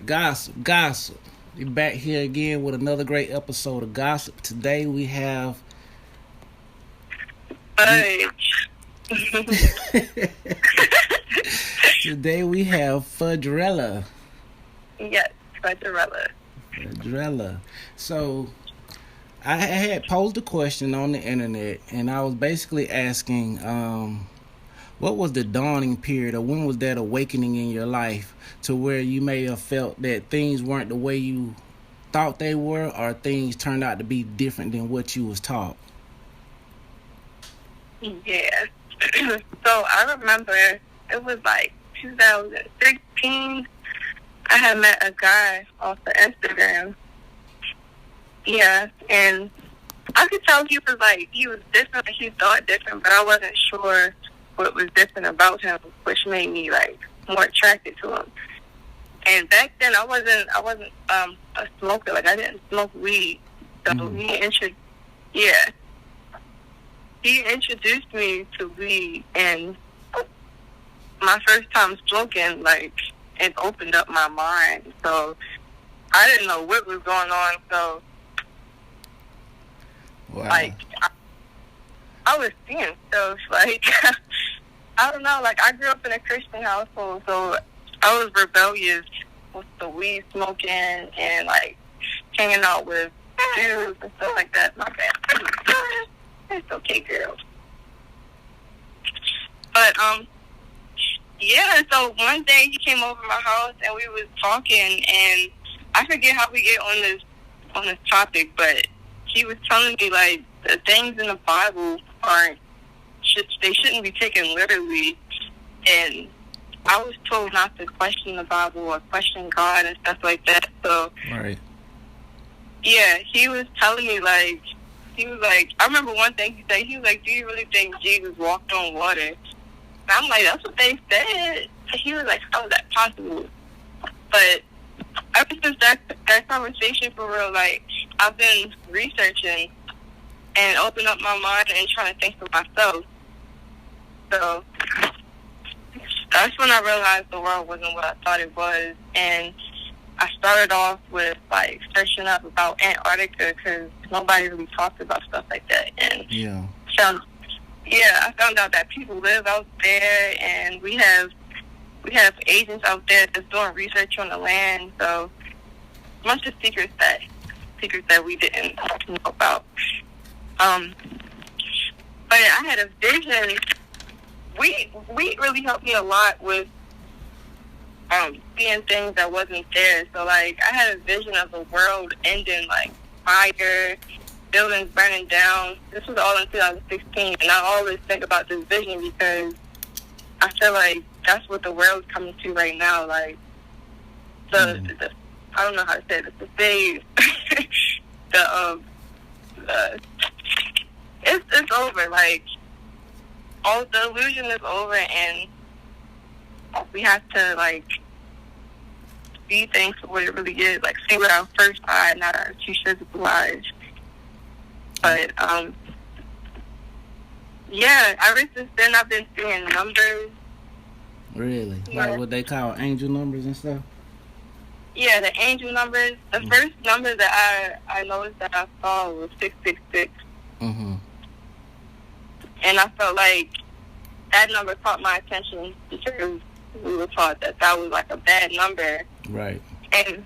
Gossip. We're back here again with another great episode of Gossip. Today we have Hey. today we have Fudrella. Yes, Fudrella. So I had posed a question on the internet, and I was basically asking, what was the dawning period, or when was that awakening in your life to where you may have felt that things weren't the way you thought they were, or things turned out to be different than what you was taught? Yeah. So I remember it was like 2016. I had met a guy off of Instagram. Yeah, and I could tell he was different. He thought different, but I wasn't sure what was different about him, which made me more attracted to him. And back then, I wasn't a smoker. I didn't smoke weed. So he introduced me to weed, and my first time smoking, it opened up my mind. So I didn't know what was going on. So, Wow. I was seeing stuff. I don't know. I grew up in a Christian household, so I was rebellious with the weed smoking and hanging out with dudes and stuff like that. My bad. It's okay, girl. But yeah. So one day he came over my house and we was talking, and I forget how we get on this topic, but he was telling me the things in the Bible they shouldn't be taken literally, and I was told not to question the Bible or question God and stuff like that. So Right. yeah, he was telling me he was I remember one thing he said. He was do you really think Jesus walked on water? And I'm that's what they said. And he was how is that possible? But ever since that conversation, for real, I've been researching and opening up my mind and trying to think for myself. So that's when I realized the world wasn't what I thought it was. And I started off with searching up about Antarctica, because nobody really talked about stuff like that. And I found out that people live out there, and we have agents out there that's doing research on the land. So a bunch of secrets that we didn't know about. But I had a vision. We really helped me a lot with seeing things that wasn't there. So I had a vision of the world ending, fire, buildings burning down. This was all in 2016, and I always think about this vision because I feel that's what the world's coming to right now. I don't know how to say this. The phase, it's over. All the illusion is over, and we have to see things for what it really is. See with our first eye, not our two physical eyes. But yeah, ever since then I've been seeing numbers. Really? Yeah. What they call angel numbers and stuff? Yeah, the angel numbers. The first number that I noticed that I saw was 666. Mm-hmm. And I felt that number caught my attention because we were taught that was a bad number. Right. And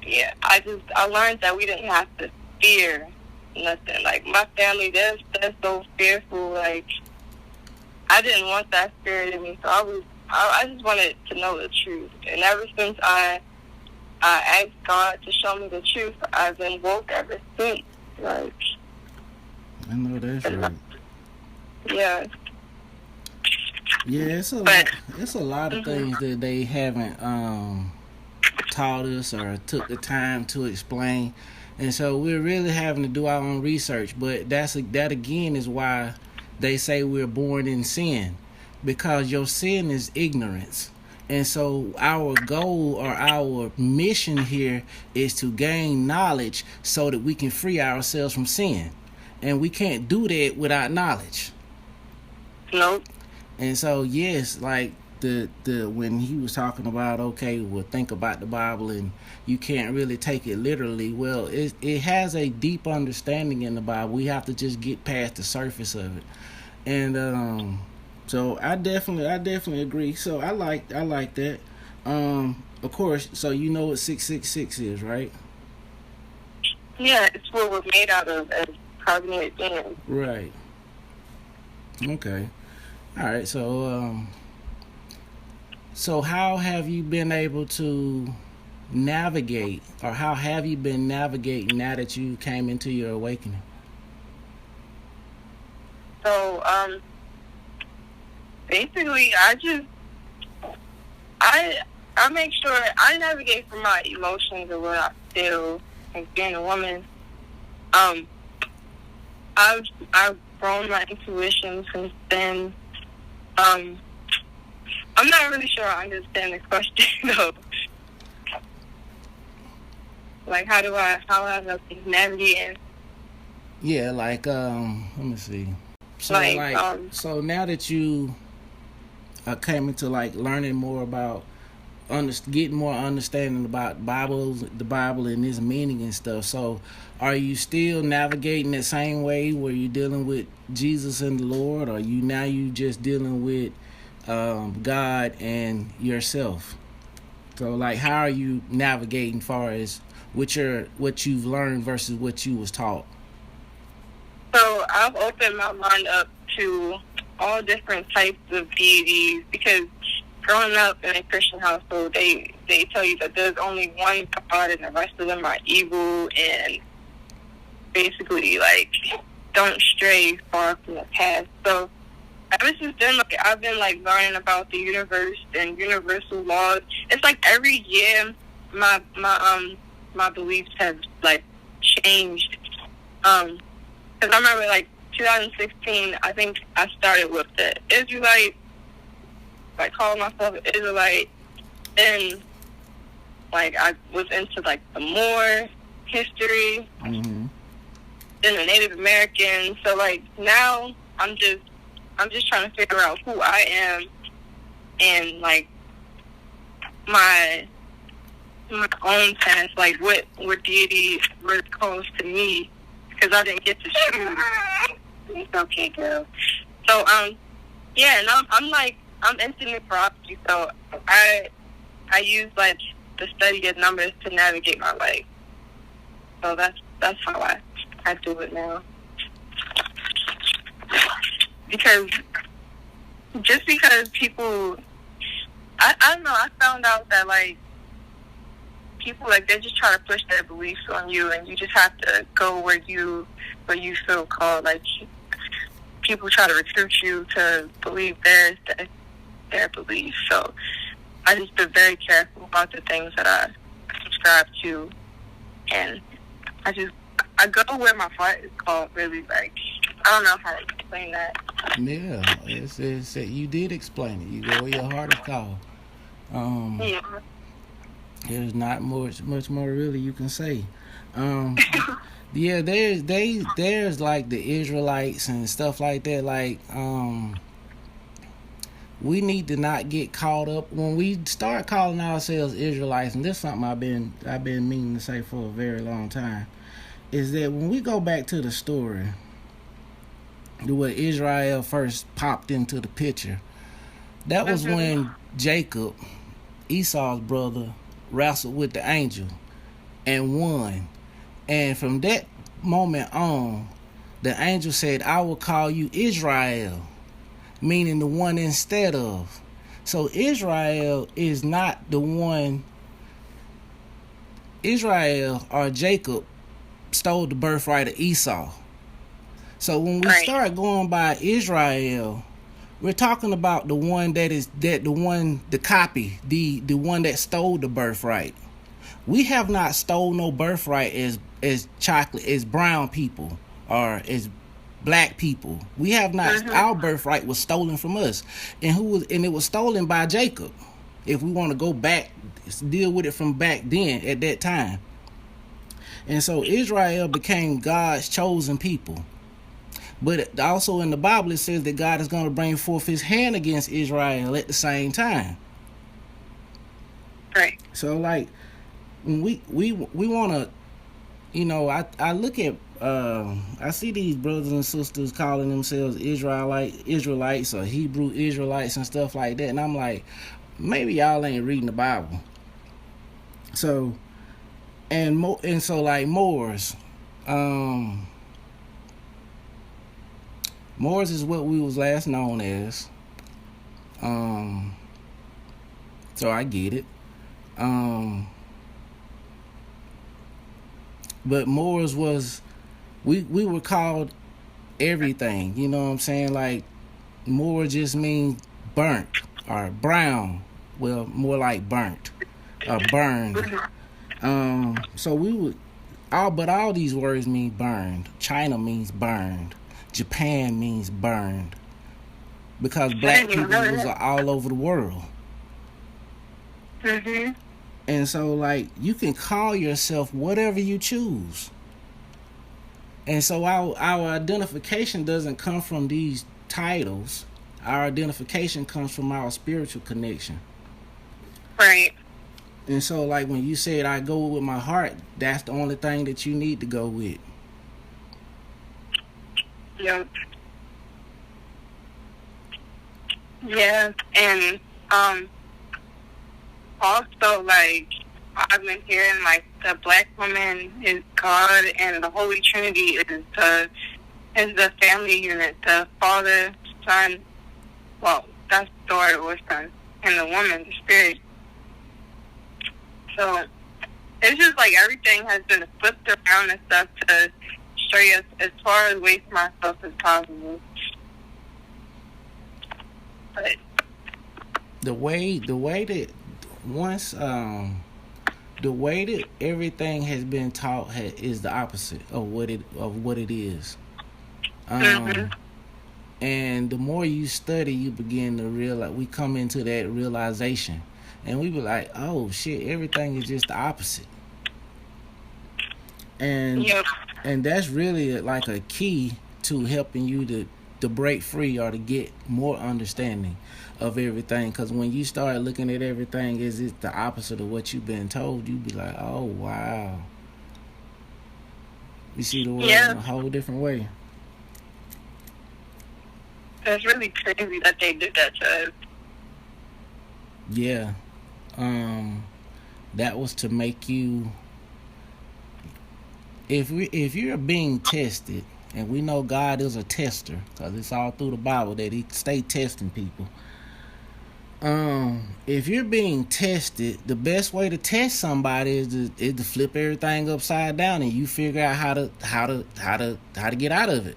yeah, I learned that we didn't have to fear nothing. My family, they're so fearful. I didn't want that spirit in me, so I just wanted to know the truth. And ever since I asked God to show me the truth, I've been woke ever since. I know that's right. Yeah. Yeah, it's a lot of things that they haven't taught us or took the time to explain, and so we're really having to do our own research. But that again is why they say we're born in sin, because your sin is ignorance. And so our goal or our mission here is to gain knowledge so that we can free ourselves from sin. And we can't do that without knowledge. Nope. And so, yes, the when he was talking about, okay, well, think about the Bible and you can't really take it literally. Well, it has a deep understanding in the Bible. We have to just get past the surface of it. And so I definitely agree. So I like that. Of course, so you know what 666 is, right? Yeah, it's what we're made out of as carbonated beings. Right. Okay. All right. So how have you been able to navigate, or how have you been navigating now that you came into your awakening? So, basically, I make sure I navigate through my emotions and what I feel as being a woman. I've grown my intuition since then. I'm not really sure I understand the question though. Like, how have I navigated? Yeah, like let me see. So so now that you came into like learning more about getting more understanding about the Bible and its meaning and stuff. So are you still navigating that same way where you're dealing with Jesus and the Lord, or you just dealing with God and yourself? So like, how are you navigating far as what you've learned versus what you was taught? So I've opened my mind up to all different types of deities, because growing up in a Christian household, they tell you that there's only one God and the rest of them are evil, and basically, like, don't stray far from the path. So ever since then, like, I've been, like, learning about the universe and universal laws. It's like every year my beliefs have, like, changed. Because I remember, like, 2016, I think I started with the Israelite, like, calling myself an Israelite, and, like, I was into, like, the Moor history, then the Native American. So, like, now I'm just trying to figure out who I am and, like, my own past, like, what deity really calls to me, because I didn't get to choose. It's okay, girl. So, yeah, and I'm into numerology, so I use, like, the study of numbers to navigate my life. So that's how I do it now. Because people, I don't know, I found out that, like, people, like, they just try to push their beliefs on you, and you just have to go where you feel called. Like, people try to recruit you to believe their beliefs. So I just been very careful about the things that I subscribe to, and I go where my heart is called, really. Like, I don't know how to explain that. Yeah, it's you did explain it. You go where your heart is called. Yeah. There's not much more really you can say. Yeah, there's like the Israelites and stuff like that. Like, we need to not get caught up when we start calling ourselves Israelites. And this is something I've been meaning to say for a very long time. Is that when we go back to the story, where Israel first popped into the picture, that was when Jacob, Esau's brother, wrestled with the angel and won. And from that moment on, the angel said, I will call you Israel, meaning the one instead of. So Israel is not the one. Israel, or Jacob, stole the birthright of Esau. So when we start going by Israel, we're talking about the one the copy, the one that stole the birthright. We have not stole no birthright as chocolate, as brown people, or as black people. We have not. Our birthright was stolen from us, and it was stolen by Jacob. If we want to go back, deal with it from back then at that time. And so Israel became God's chosen people. But also in the Bible it says that God is going to bring forth His hand against Israel at the same time. Right. So like when we want to, I look at I see these brothers and sisters calling themselves Israelites or Hebrew Israelites and stuff like that, and I'm like, maybe y'all ain't reading the Bible. So and so like Moors, Moors is what we was last known as. So I get it. But Moors was we were called everything, you know what I'm saying? Like Moor just means burnt or brown. Well, more like burnt or burned. So we would all these words mean burned. China means burned. Japan means burned. Because black people was all over the world. Mhm. And so, like, you can call yourself whatever you choose. And so our identification doesn't come from these titles. Our identification comes from our spiritual connection. Right. And so, like, when you said, I go with my heart, that's the only thing that you need to go with. Yep. Yeah, and also, like, I've been hearing, like, the black woman is God and the Holy Trinity is the family unit, the Father, Son, well, that's daughter or son, and the woman, the spirit. So it's just like everything has been flipped around and stuff to stray us as far away from ourselves as possible. But the way that once the way that everything has been taught is the opposite of what it is. And the more you study, you begin to realize, we come into that realization, and we be like, oh shit, everything is just the opposite. And yep. And that's really like a key to helping you to break free or to get more understanding of everything. Because when you start looking at everything as it's the opposite of what you've been told, you be like, oh wow, you see the world in a whole different way. It's really crazy that they did that to us. Yeah. That was to make you, if you're being tested, and we know God is a tester, because it's all through the Bible that He stay testing people. If you're being tested, the best way to test somebody is to flip everything upside down, and you figure out how to get out of it.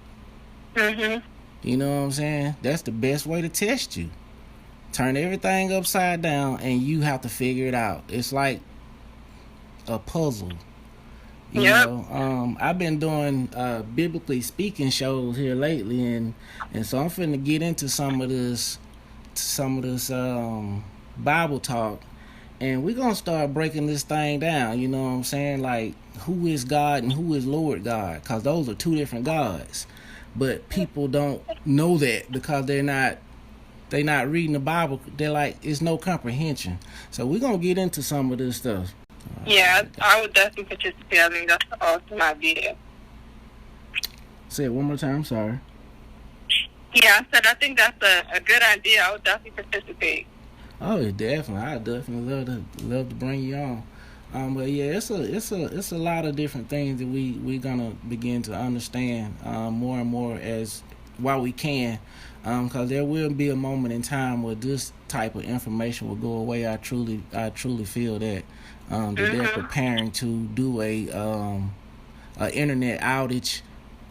Mhm. You know what I'm saying? That's the best way to test you. Turn everything upside down, and you have to figure it out. It's like a puzzle. You know, I've been doing biblically speaking shows here lately, and so I'm finna get into some of this Bible talk, and we're gonna start breaking this thing down. You know what I'm saying? Like, who is God and who is Lord God? Because those are two different gods. But people don't know that because they're not reading the Bible. They're like, it's no comprehension. So we're gonna get into some of this stuff. Yeah, I would definitely participate. I think that's an awesome idea. Say it one more time. Sorry. Yeah, I said I think that's a good idea. I would definitely participate. Oh, definitely. I definitely love to bring you on. But yeah, it's a lot of different things that we're gonna begin to understand more and more as while we can, because there will be a moment in time where this type of information will go away. I truly feel that they're preparing to do a internet outage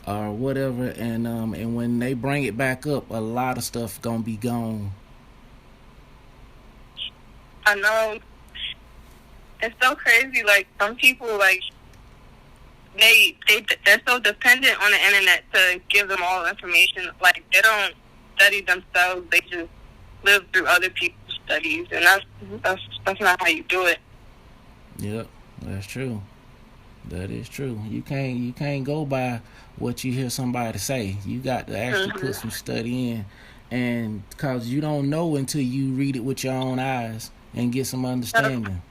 or whatever, and when they bring it back up, a lot of stuff gonna be gone. I know. It's so crazy. Like, some people, like, they're so dependent on the internet to give them all information. Like, they don't study themselves. They just live through other people's studies, and that's not how you do it. Yep, that's true. That is true. You can't go by what you hear somebody say. You got to actually put some study in, and because you don't know until you read it with your own eyes and get some understanding.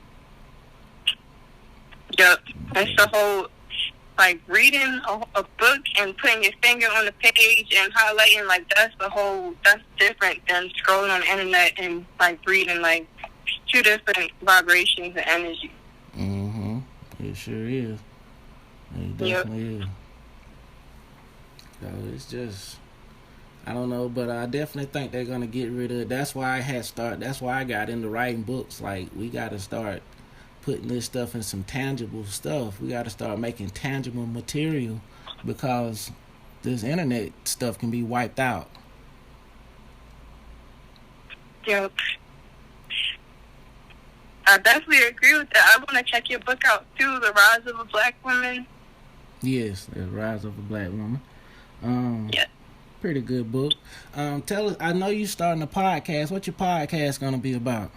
Yep. That's the whole, like, reading a book and putting your finger on the page and highlighting, like, that's different than scrolling on the internet and, like, reading, like, two different vibrations and energy. Mm-hmm. It sure is. It definitely is. So it's just, I don't know, but I definitely think they're gonna get rid of it. That's why I got into writing books. Like, we gotta start putting this stuff in some tangible stuff. We gotta start making tangible material, because this internet stuff can be wiped out. Yep. I definitely agree with that. I want to check your book out too, The Rise of a Black Woman. Yes, The Rise of a Black Woman. Yeah. Pretty good book. Tell us, I know you starting a podcast. What your podcast gonna be about?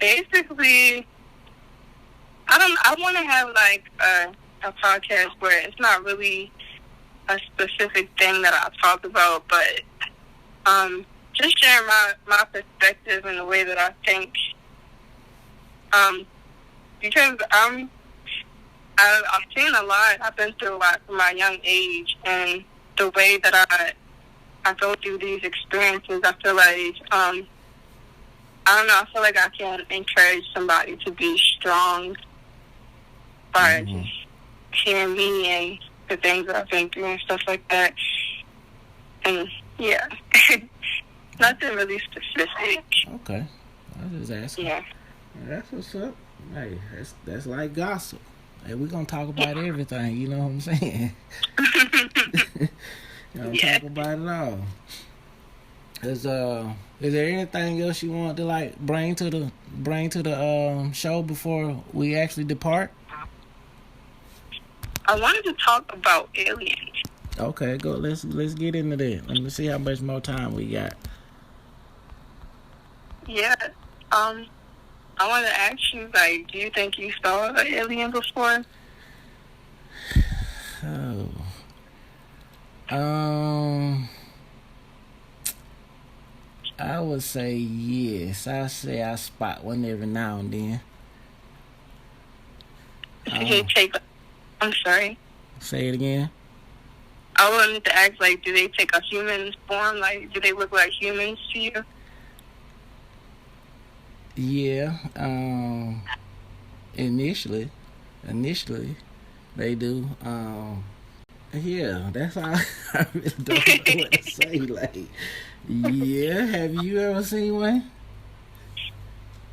Basically, I want to have like a podcast where it's not really a specific thing that I talk about, but just share my perspective and the way that I think. Because I've seen a lot. I've been through a lot from my young age, and the way that I go through these experiences, I feel like I don't know. I feel like I can encourage somebody to be strong by just hearing me and the things that I've been through and stuff like that. And yeah. Nothing really specific. Okay. I was just asking. Yeah. That's what's up. Hey, that's like gossip. Hey, we're gonna talk about everything, you know what I'm saying? Talk about it all. Is there anything else you want to like bring to the show before we actually depart? I wanted to talk about aliens. Okay, go. Let's get into that. Let me see how much more time we got. Yeah. I want to ask you, like, do you think you saw an alien before? I would say yes. I say I spot one every now and then. I'm sorry. Say it again. I wanted to ask, like, do they take a human form? Like, do they look like humans to you? Yeah. Initially, they do. Yeah, that's how I really don't know what to say. Like, yeah, have you ever seen one?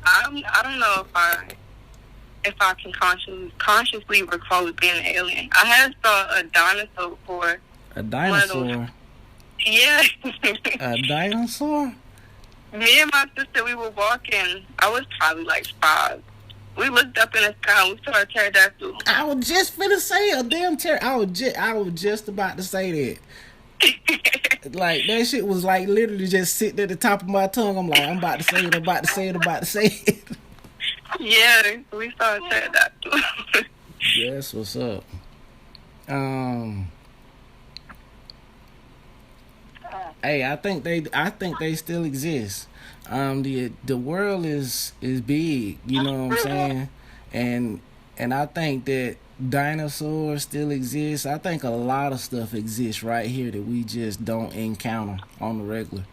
I don't know if I can consciously recall it being an alien. I have saw a dinosaur before. A dinosaur? Yeah. A dinosaur? Me and my sister, we were walking. I was probably like 5. We looked up in the sky and we saw a pterodactyl. I was just finna say a damn pterodactyl. I was just about to say that. Like, that shit was like literally just sitting at the top of my tongue. I'm like, I'm about to say it. Yeah, we saw a pterodactyl. That's what's up. Hey, I think they still exist. The world is big, you know what I'm saying? And I think that dinosaurs still exist. I think a lot of stuff exists right here that we just don't encounter on the regular.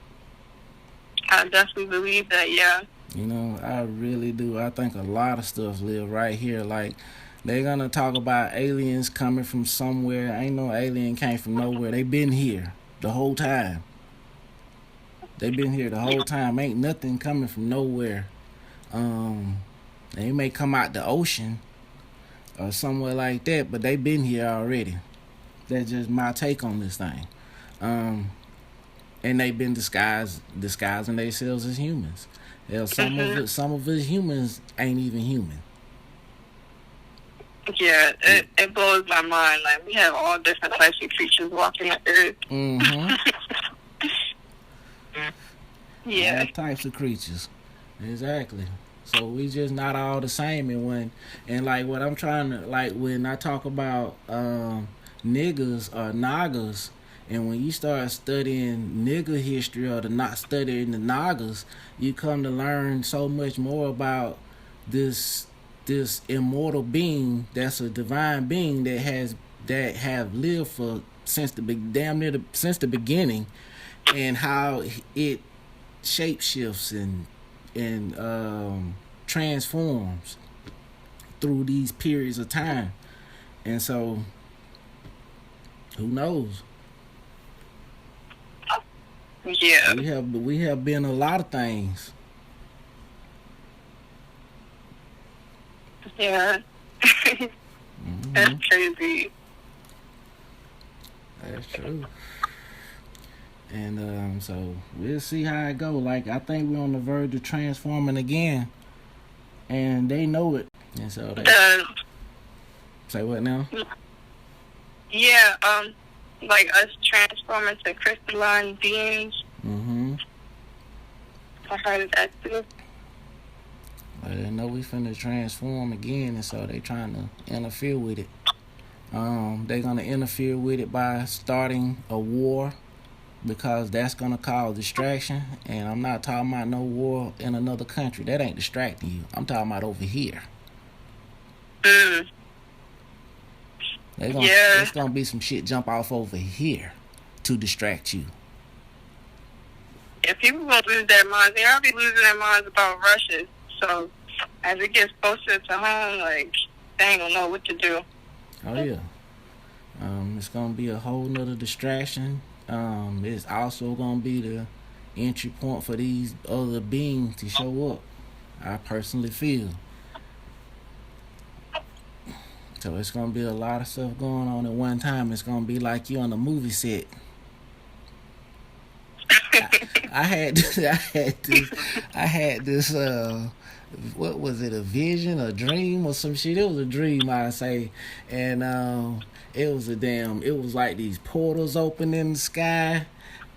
I definitely believe that, yeah. You know, I really do. I think a lot of stuff live right here. Like, they're gonna talk about aliens coming from somewhere. Ain't no alien came from nowhere. They been here the whole time. They been here the whole time. Ain't nothing coming from nowhere. They may come out the ocean or somewhere like that, but they been here already. That's just my take on this thing. And they been disguising themselves as humans. Hell, some of us humans ain't even human. Yeah, it blows my mind. Like, we have all different types of creatures walking the earth. Mm-hmm. Yeah. All types of creatures. Exactly. So we just not all the same. And like what I'm trying to like when I talk about niggas or nagas, and when you start studying nigga history or the not studying the nagas, you come to learn so much more about this immortal being that's a divine being that have lived for since the damn near since the beginning, and how it shapeshifts and transforms through these periods of time. And so who knows? Yeah. We have been a lot of things. Yeah. Mm-hmm. That's crazy. That's true. And so we'll see how it go. Like I think we're on the verge of transforming again, and they know it. And so they say what now? Yeah, like us transforming to crystalline beings. Mm-hmm. I heard of that too. Well, they know we finna transform again, and so they trying to interfere with it. They're gonna interfere with it by starting a war, because that's gonna cause distraction. And I'm not talking about no war in another country. That ain't distracting you. I'm talking about over here. It's gonna be some shit jump off over here to distract you. Yeah, people gonna lose their minds. They already losing their minds about Russia. So as it gets closer to home, like they ain't gonna know what to do. Oh yeah. It's gonna be a whole nother distraction. It's also gonna be the entry point for these other beings to show up. I personally feel. So it's gonna be a lot of stuff going on at one time. It's gonna be like you on a movie set. I had this what was it, a vision, a dream or some shit? It was a dream, I say. And it was like these portals open in the sky,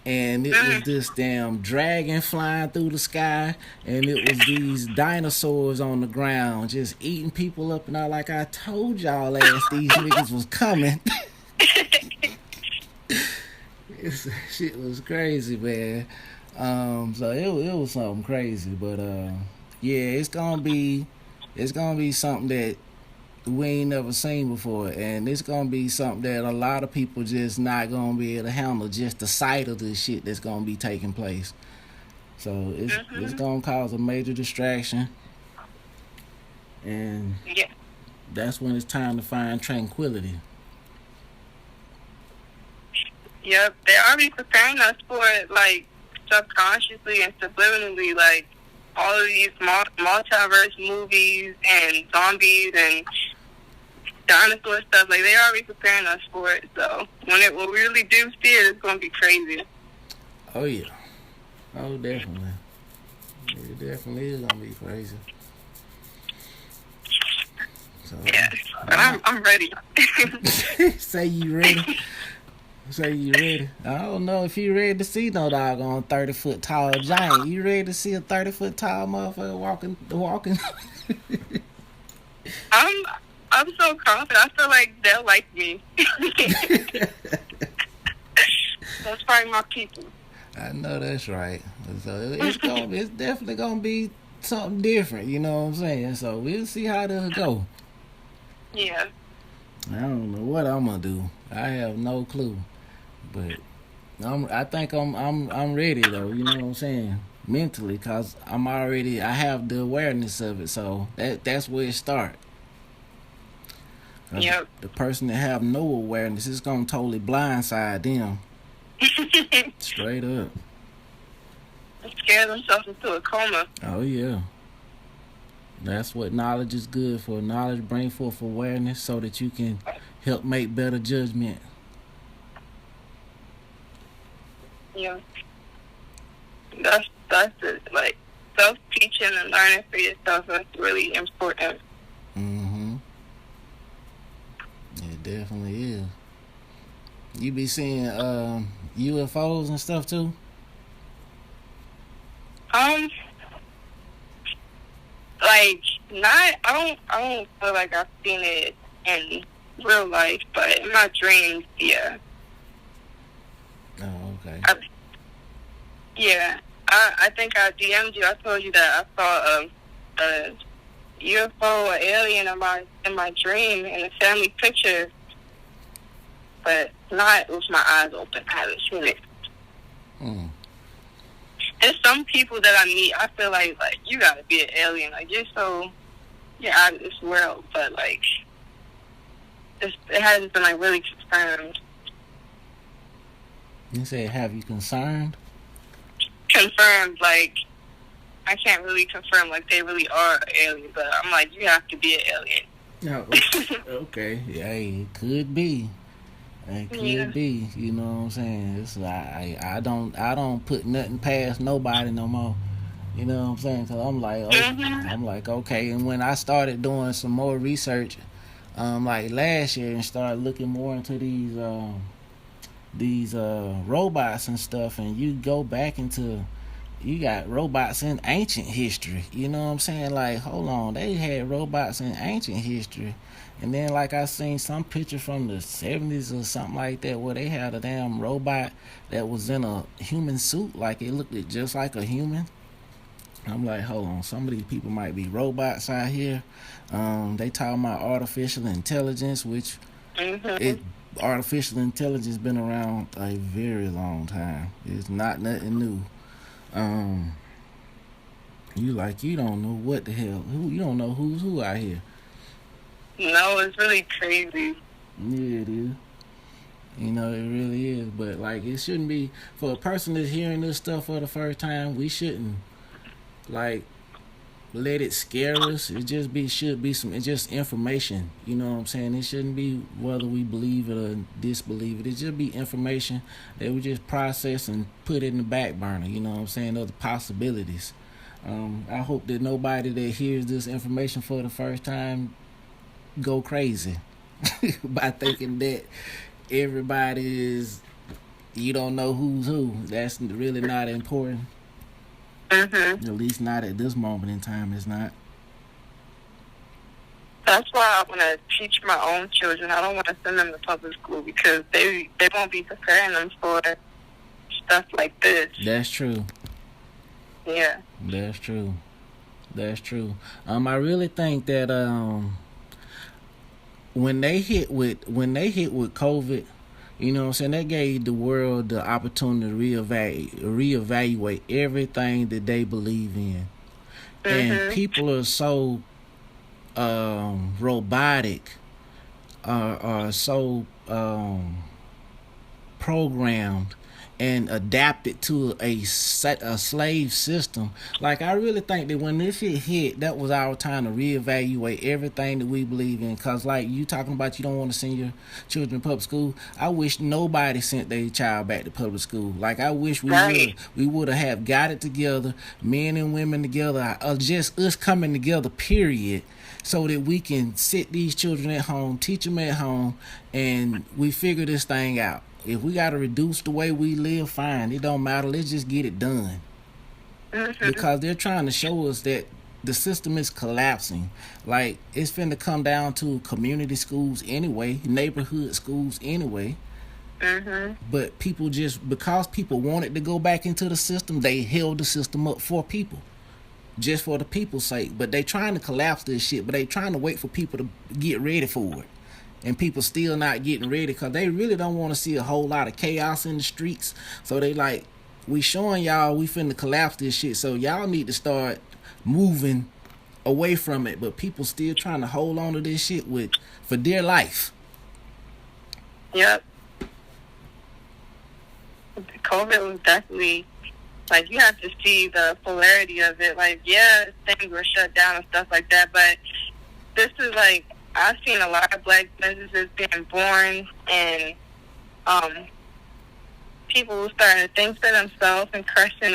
and it was this damn dragon flying through the sky, and it was these dinosaurs on the ground just eating people up, and all. Like I told y'all ass, these niggas was coming. Shit was crazy, man. So it was something crazy, but yeah, it's gonna be something that we ain't never seen before, and it's gonna be something that a lot of people just not gonna be able to handle. Just the sight of this shit that's gonna be taking place. So it's gonna cause a major distraction, and that's when it's time to find tranquility. Yep, they're already preparing us for it, like subconsciously and subliminally, like all of these multiverse movies and zombies and dinosaur stuff. Like they're already preparing us for it. So when we really do see it, it's gonna be crazy. Oh yeah, oh definitely, it definitely is gonna be crazy. So, yeah, but I'm ready. Say you ready. Say you ready. I don't know if you ready to see no doggone 30-foot tall giant. You ready to see a 30-foot tall motherfucker walking? I'm so confident. I feel like they'll like me. That's probably my people. I know that's right. So it's definitely gonna be something different. You know what I'm saying? So we'll see how it'll go. Yeah. I don't know what I'm gonna do. I have no clue. But I think I'm ready though, you know what I'm saying, mentally, cause I have the awareness of it, so that's where it starts. Yep. The person that have no awareness is gonna totally blindside them. Straight up. Scare themselves into a coma. Oh yeah. That's what knowledge is good for. Knowledge bring forth awareness so that you can help make better judgment. Yeah, that's it. Like self-teaching and learning for yourself, that's really important. It definitely is. You be seeing UFOs and stuff too? Like like not. I don't feel like I've seen it in real life, but in my dreams, yeah. Oh, okay. Yeah. I think I DM'd you. I told you that I saw a UFO or alien in my dream in a family picture, but not with my eyes open. I haven't seen it. There's some people that I meet, I feel like you gotta be an alien. Like, you're out of this world, but like it hasn't been like really confirmed. You said, have you confirmed? Confirmed, like I can't really confirm like they really are an alien, but I'm like, you have to be an alien. No. Okay. Yeah, it could be. It could be. You know what I'm saying? It's I don't put nothing past nobody no more. You know what I'm saying? Cause I'm like, okay. And when I started doing some more research, like last year, and started looking more into these robots and stuff, and you go back into, you got robots in ancient history. You know what I'm saying? Like, hold on, they had robots in ancient history. And then, like, I seen some picture from the 70s or something like that where they had a damn robot that was in a human suit. Like, it looked just like a human. I'm like, hold on, some of these people might be robots out here. They talking about artificial intelligence, which artificial intelligence been around a very long time. It's not nothing new. You don't know what the hell, you don't know who's who out here. No, it's really crazy. Yeah, it is. You know, it really is. But like, it shouldn't be, for a person that's hearing this stuff for the first time, we shouldn't like let it scare us. It just should be it's just information. You know what I'm saying? It shouldn't be whether we believe it or disbelieve it. It just be information that we just process and put in the back burner. You know what I'm saying? Other possibilities. I hope that nobody that hears this information for the first time go crazy by thinking that everybody is, you don't know who's who. That's really not important. At least not at this moment in time. It's not. That's why I want to teach my own children. I don't want to send them to public school because they won't be preparing them for stuff like this. That's true. Yeah. That's true. I really think that when they hit with COVID, you know what I'm saying, that gave the world the opportunity to reevaluate everything that they believe in. And people are so robotic, are so programmed and adapted to a slave system. Like, I really think that when this shit hit, that was our time to reevaluate everything that we believe in. Cause like you talking about, you don't want to send your children to public school. I wish nobody sent their child back to public school. Like, I wish we would have got it together, men and women together, just us coming together, period, so that we can sit these children at home, teach them at home, and we figure this thing out. If we got to reduce the way we live, fine. It don't matter. Let's just get it done. Because they're trying to show us that the system is collapsing. Like, it's finna come down to community schools anyway, neighborhood schools anyway. But people because people wanted to go back into the system, they held the system up for people. Just for the people's sake. But they trying to collapse this shit, but they trying to wait for people to get ready for it. And people still not getting ready because they really don't want to see a whole lot of chaos in the streets. So they like, we showing y'all we finna collapse this shit, so y'all need to start moving away from it. But people still trying to hold on to this shit for dear life. Yep. COVID was definitely, like, you have to see the polarity of it. Like, yeah, things were shut down and stuff like that, but this is like, I've seen a lot of black businesses being born, and people starting to think for themselves and question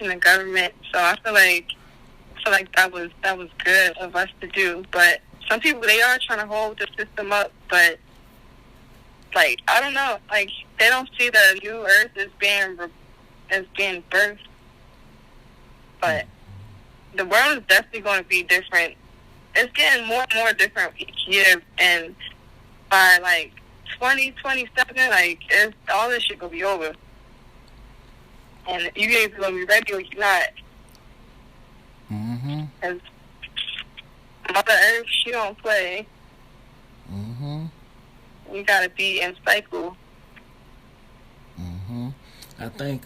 the government. So I feel like that was good of us to do. But some people, they are trying to hold the system up, but like, I don't know, like, they don't see the new earth as being birthed. But the world is definitely going to be different. It's getting more and more different each year, and by like 2027, like all this shit gonna be over, and you either gonna be ready or you're not. Cause Mother Earth, she don't play. You gotta be in cycle. I think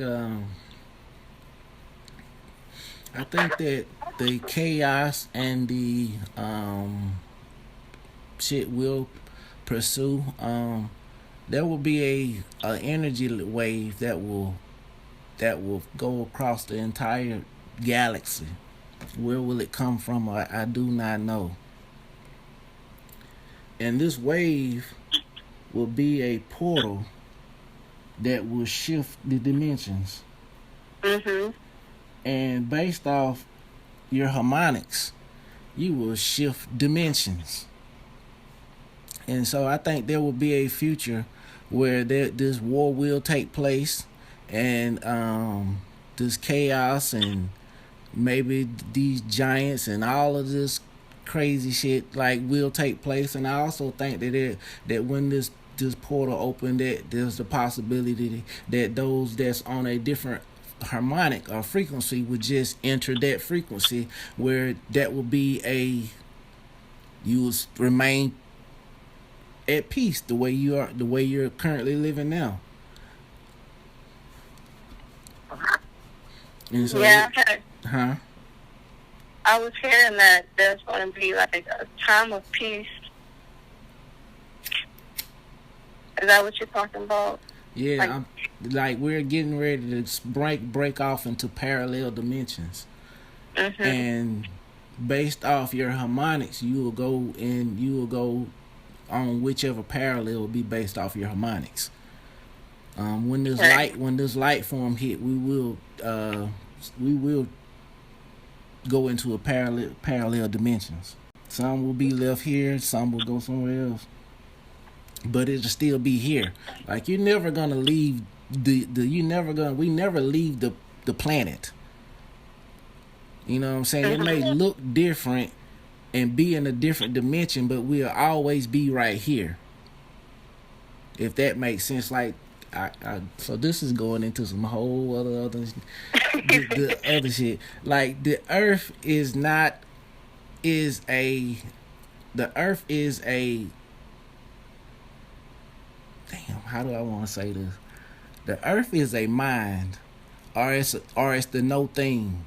that the chaos and the shit will pursue. There will be a energy wave that will go across the entire galaxy. Where will it come from? I do not know. And this wave will be a portal that will shift the dimensions. And based off your harmonics, you will shift dimensions. And so I think there will be a future where this war will take place, and this chaos and maybe these giants and all of this crazy shit like will take place. And I also think that when this portal open, that there's a possibility that those that's on a different harmonic or frequency would just enter that frequency, where that will be you will remain at peace the way you're currently living now. And so I was hearing that there's going to be like a time of peace. Is that what you're talking about? Yeah, like we're getting ready to break off into parallel dimensions, and based off your harmonics, you will go on whichever parallel will be based off your harmonics. When this light form hit, we will go into a parallel dimensions. Some will be left here, some will go somewhere else, but it'll still be here. Like you're never gonna leave we never leave the planet. You know what I'm saying? It may look different and be in a different dimension, but we'll always be right here. If that makes sense. Like so this is going into some whole other the other shit. Like the earth is a damn, how do I want to say this? The earth is a mind, or it's the no thing.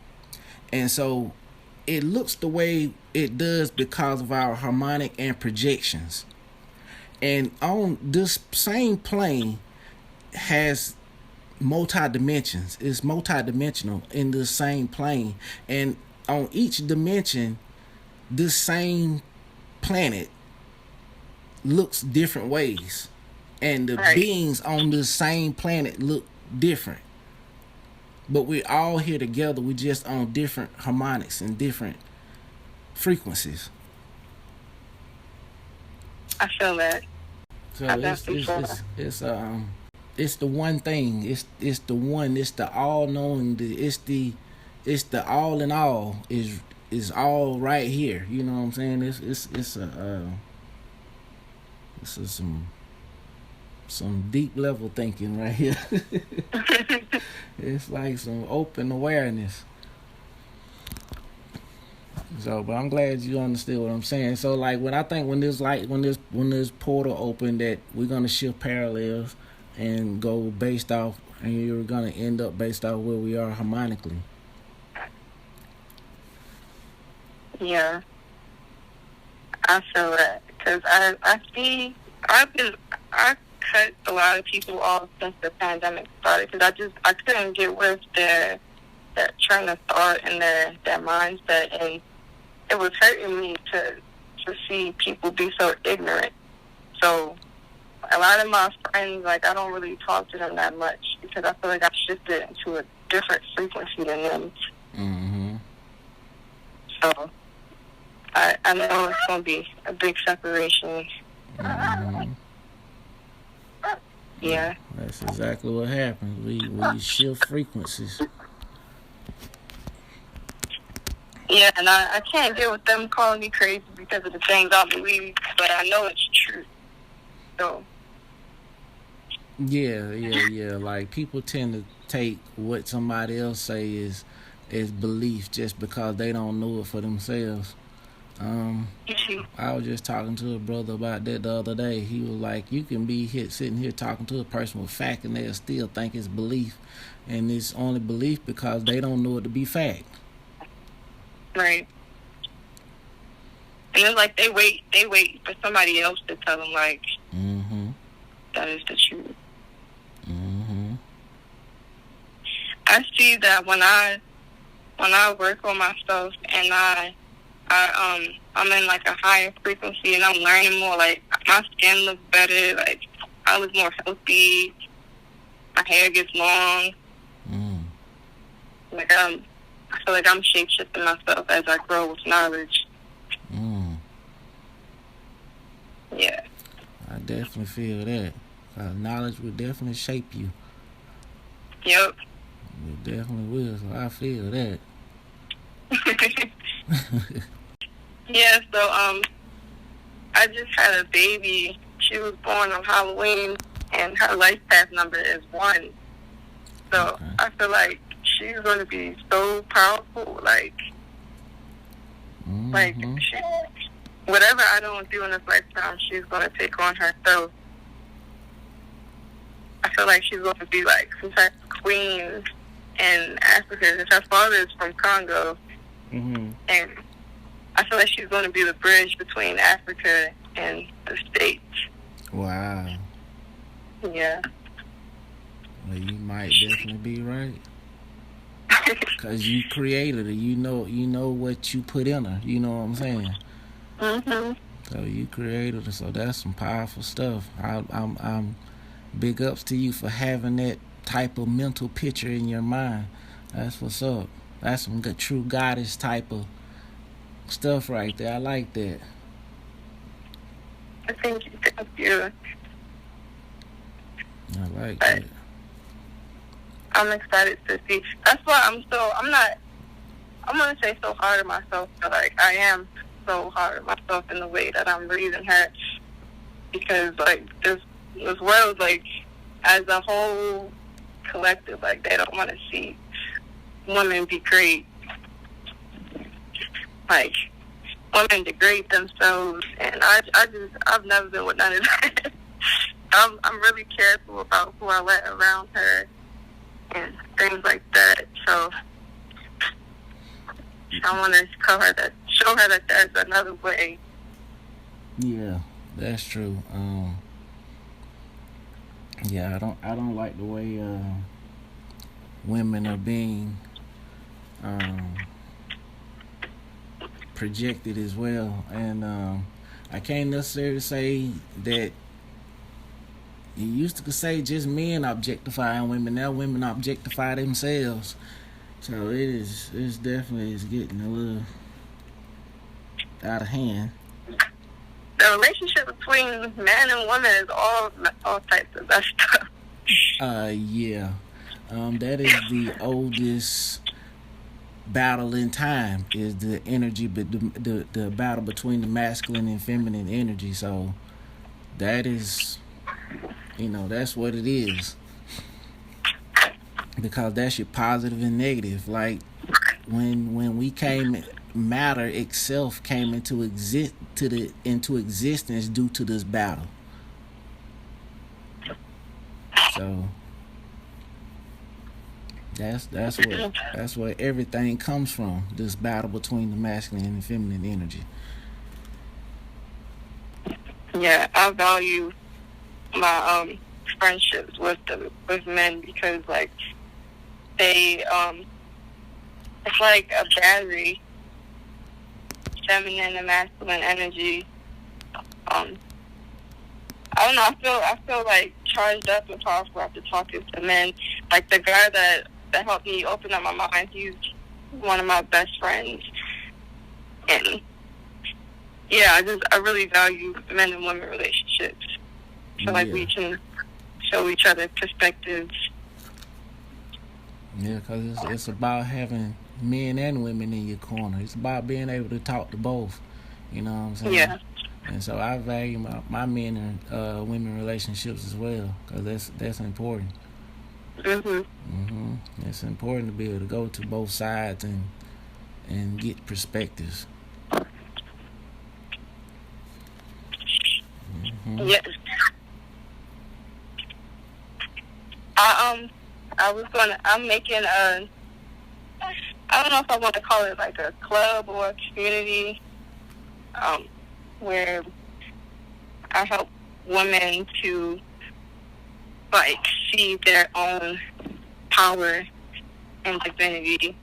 And so it looks the way it does because of our harmonic and projections. And on this same plane has multi-dimensions. It's multi-dimensional in this same plane. And on each dimension, this same planet looks different ways. And the beings on this same planet look different. But we're all here together. We're just on different harmonics and different frequencies. I feel that. So it's the one thing. It's the one. It's the all knowing. It's the all in all. Is all right here. You know what I'm saying? This is some deep level thinking right here. It's like some open awareness. So, but I'm glad you understood what I'm saying. So, like when this portal opened, that we're gonna shift parallels and go based off, and you're gonna end up based off where we are harmonically. Yeah, I feel that because I cut a lot of people off since the pandemic started because I couldn't get with their train of thought and their mindset, and it was hurting me to see people be so ignorant. So a lot of my friends, like, I don't really talk to them that much because I feel like I shifted into a different frequency than them. Mm-hmm. So I know it's going to be a big separation. Mm-hmm. Yeah. That's exactly what happens. We shift frequencies. Yeah, and I can't deal with them calling me crazy because of the things I believe, but I know it's true. So. Yeah. Like, people tend to take what somebody else say is belief just because they don't know it for themselves. I was just talking to a brother about that the other day. He was like, you can be sitting here talking to a person with fact and they'll still think it's belief. And it's only belief because they don't know it to be fact. Right. And it's like they wait for somebody else to tell them, like, that is the truth. I see that when I work on myself and I'm in like a higher frequency and I'm learning more, like my skin looks better, like I look more healthy, my hair gets long. Like I feel like I'm shape shifting myself as I grow with knowledge. Yeah. I definitely feel that. Knowledge will definitely shape you. Yep. It definitely will. So I feel that. Yeah, so I just had a baby. She was born on Halloween and her life path number is 1. So okay. I feel like she's gonna be so powerful, like whatever I don't do in this lifetime, she's gonna take on herself. I feel like she's gonna be like some type of queen in Africa, because her father is from Congo. And I feel like she's going to be the bridge between Africa and the States. Wow. Yeah. Well, you might definitely be right. Because you created her. You know what you put in her. You know what I'm saying? So you created her. So that's some powerful stuff. I'm big ups to you for having that type of mental picture in your mind. That's what's up. That's some good, true goddess type of stuff right there. I like that. Thank you. I like that. I'm excited to see. That's why I'm going to say so hard on myself, but like I am so hard on myself in the way that I'm raising her, because like this world, like as a whole collective, like they don't want to see women be great. Like women degrade themselves, and I've never been with none of that. I'm really careful about who I let around her and things like that. So I want to show her that there's another way. Yeah, that's true. Yeah, I don't like the way women are being projected as well, and I can't necessarily say that. You used to say just men objectifying women. Now women objectify themselves. So it's definitely getting a little out of hand. The relationship between man and woman is all types of that stuff. Yeah. That is the oldest battle in time, is the energy, but the battle between the masculine and feminine energy. So that is, that's what it is. Because that's your positive and negative. Like when we matter itself came into existence due to this battle. So that's where everything comes from. This battle between the masculine and the feminine energy. Yeah, I value my friendships with men, because like they it's like a battery, feminine and masculine energy. I don't know, I feel like charged up and powerful after talking to men. Like the guy that helped me open up my mind, he's one of my best friends. And yeah, I really value men and women relationships. I feel like we can show each other perspectives. Yeah, because it's about having men and women in your corner. It's about being able to talk to both. You know what I'm saying? Yeah. And so I value my men and women relationships as well, because that's important. It's important to be able to go to both sides and get perspectives. Yes. I'm making a, I don't know if I want to call it like a club or a community, where I help women to like see their own power and divinity.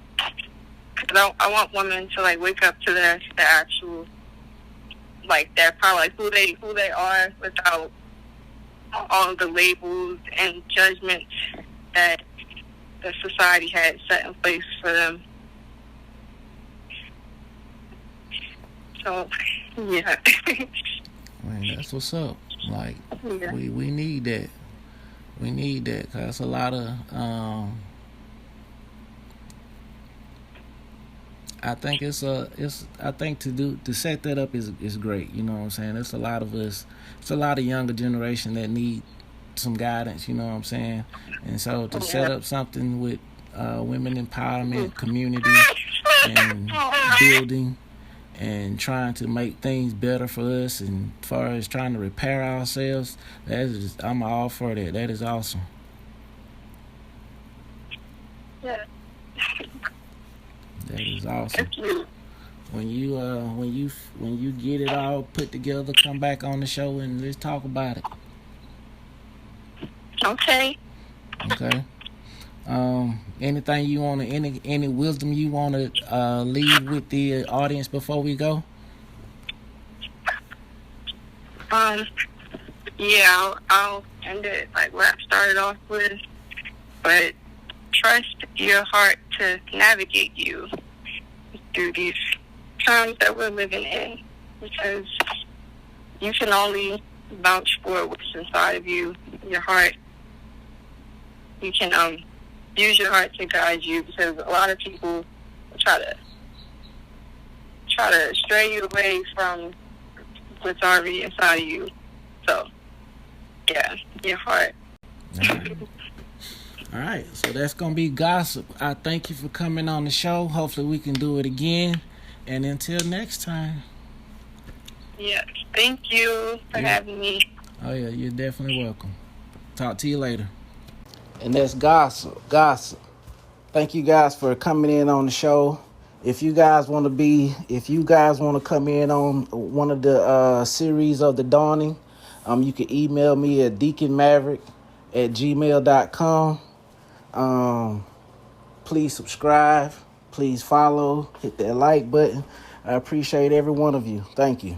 Cause I want women to like wake up to their actual, like their power, like who they are, without all of the labels and judgments that the society had set in place for them. So, yeah. Man, that's what's up. Like, yeah. we need that. We need that, because it's a lot of, I think I think to set that up is great. You know what I'm saying? It's a lot of us. It's a lot of younger generation that need some guidance. You know what I'm saying? And so to set up something with women empowerment, community, and building, and trying to make things better for us, and as far as trying to repair ourselves, I'm all for that. That is awesome. Yeah. That is awesome. When you get it all put together, come back on the show and let's talk about it. Okay. Okay. Anything you want to, any wisdom you want to leave with the audience before we go? Yeah, I'll end it like where I started off with, but trust your heart to navigate you through these times that we're living in, because you can only vouch for what's inside of you, your heart. You can use your heart to guide you, because a lot of people try to stray you away from what's already inside of you. So, yeah, your heart. All right, so that's going to be Gossip. I thank you for coming on the show. Hopefully we can do it again. And until next time. Yes, thank you for having me. Oh, yeah, you're definitely welcome. Talk to you later. And that's Gossip. Thank you guys for coming in on the show. If you guys want to come in on one of the series of The Dawning, you can email me at deaconmaverick@gmail.com. Please subscribe, please follow, hit that like button. I appreciate every one of you. Thank you.